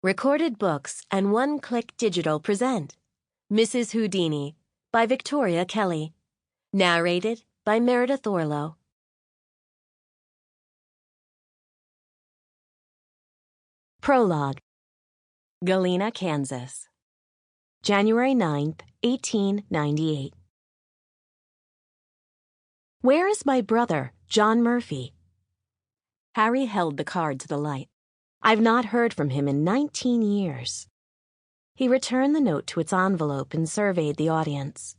Recorded Books and One Click Digital present Mrs. Houdini by Victoria Kelly. Narrated by Meredith Orlow. Prologue. Galena, Kansas. January 9th, 1898. Where is my brother, John Murphy? Harry held the card to the light. I've not heard from him in 19 years. He returned the note to its envelope and surveyed the audience.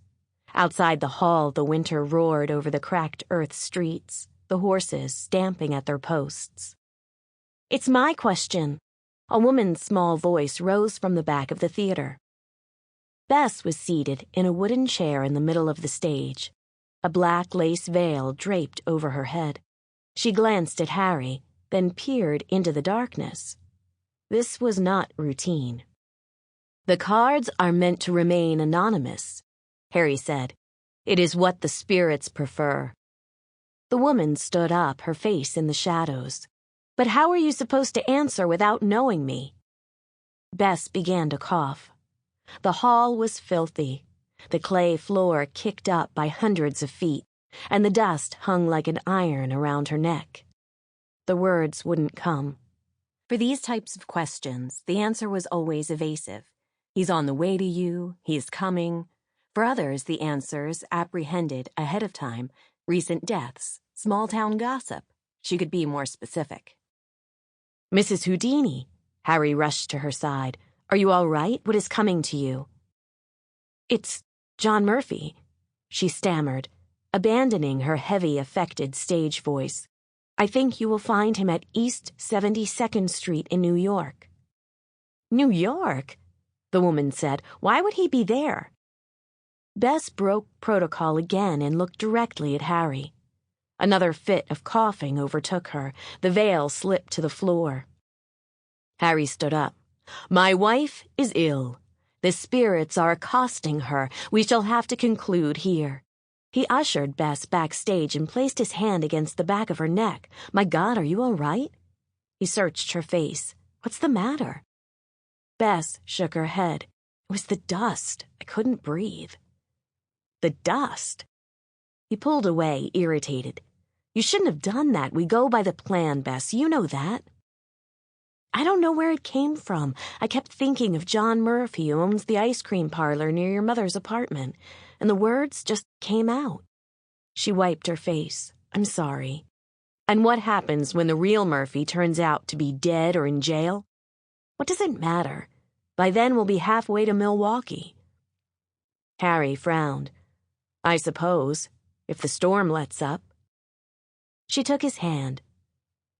Outside the hall, the winter roared over the cracked earth streets, the horses stamping at their posts. It's my question. A woman's small voice rose from the back of the theater. Bess was seated in a wooden chair in the middle of the stage, a black lace veil draped over her head. She glanced at Harry, then peered into the darkness. This was not routine. The cards are meant to remain anonymous, Harry said. It is what the spirits prefer. The woman stood up, her face in the shadows. But how are you supposed to answer without knowing me? Bess began to cough. The hall was filthy, the clay floor kicked up by hundreds of feet, and the dust hung like an iron around her neck. The words wouldn't come. For these types of questions, the answer was always evasive. He's on the way to you, he's coming. For others, the answers apprehended ahead of time, recent deaths, small-town gossip. She could be more specific. Mrs. Houdini, Harry rushed to her side. Are you all right? What is coming to you? It's John Murphy, she stammered, abandoning her heavy, affected stage voice. I think you will find him at East 72nd Street in New York. New York? The woman said. Why would he be there? Bess broke protocol again and looked directly at Harry. Another fit of coughing overtook her. The veil slipped to the floor. Harry stood up. My wife is ill. The spirits are accosting her. We shall have to conclude here. He ushered Bess backstage and placed his hand against the back of her neck. My God, are you all right? He searched her face. What's the matter? Bess shook her head. It was the dust. I couldn't breathe. The dust? He pulled away, irritated. You shouldn't have done that. We go by the plan, Bess. You know that. I don't know where it came from. I kept thinking of John Murphy, who owns the ice cream parlor near your mother's apartment, and the words just came out. She wiped her face. I'm sorry. And what happens when the real Murphy turns out to be dead or in jail? What does it matter? By then we'll be halfway to Milwaukee. Harry frowned. I suppose, if the storm lets up. She took his hand.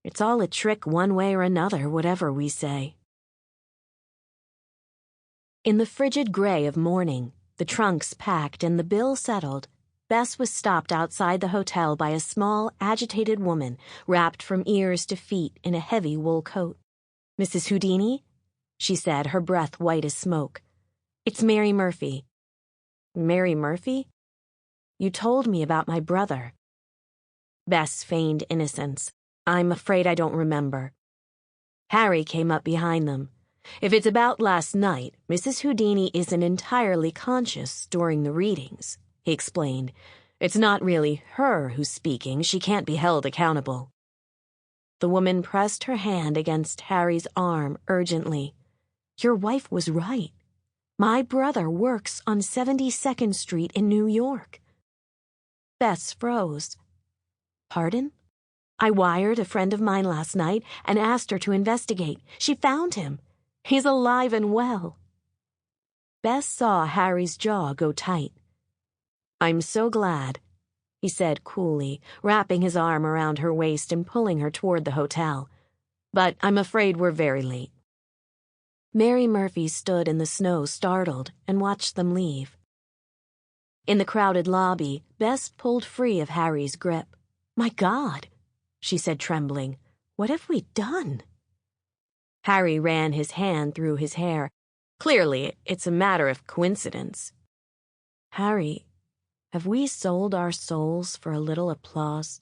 It's all a trick one way or another, whatever we say. In the frigid gray of morning, the trunks packed and the bill settled, Bess was stopped outside the hotel by a small, agitated woman wrapped from ears to feet in a heavy wool coat. Mrs. Houdini? She said, her breath white as smoke. It's Mary Murphy. Mary Murphy? You told me about my brother. Bess feigned innocence. I'm afraid I don't remember. Harry came up behind them. If it's about last night, Mrs. Houdini isn't entirely conscious during the readings, he explained. It's not really her who's speaking. She can't be held accountable. The woman pressed her hand against Harry's arm urgently. Your wife was right. My brother works on 72nd Street in New York. Bess froze. Pardon? I wired a friend of mine last night and asked her to investigate. She found him. He's alive and well. Bess saw Harry's jaw go tight. I'm so glad, he said coolly, wrapping his arm around her waist and pulling her toward the hotel. But I'm afraid we're very late. Mary Murphy stood in the snow startled and watched them leave. In the crowded lobby, Bess pulled free of Harry's grip. My God, she said, trembling. What have we done? Harry ran his hand through his hair. Clearly, it's a matter of coincidence. Harry, have we sold our souls for a little applause?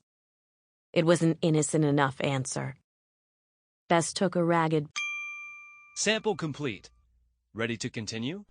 It was an innocent enough answer. Bess took a ragged Sample complete. Ready to continue?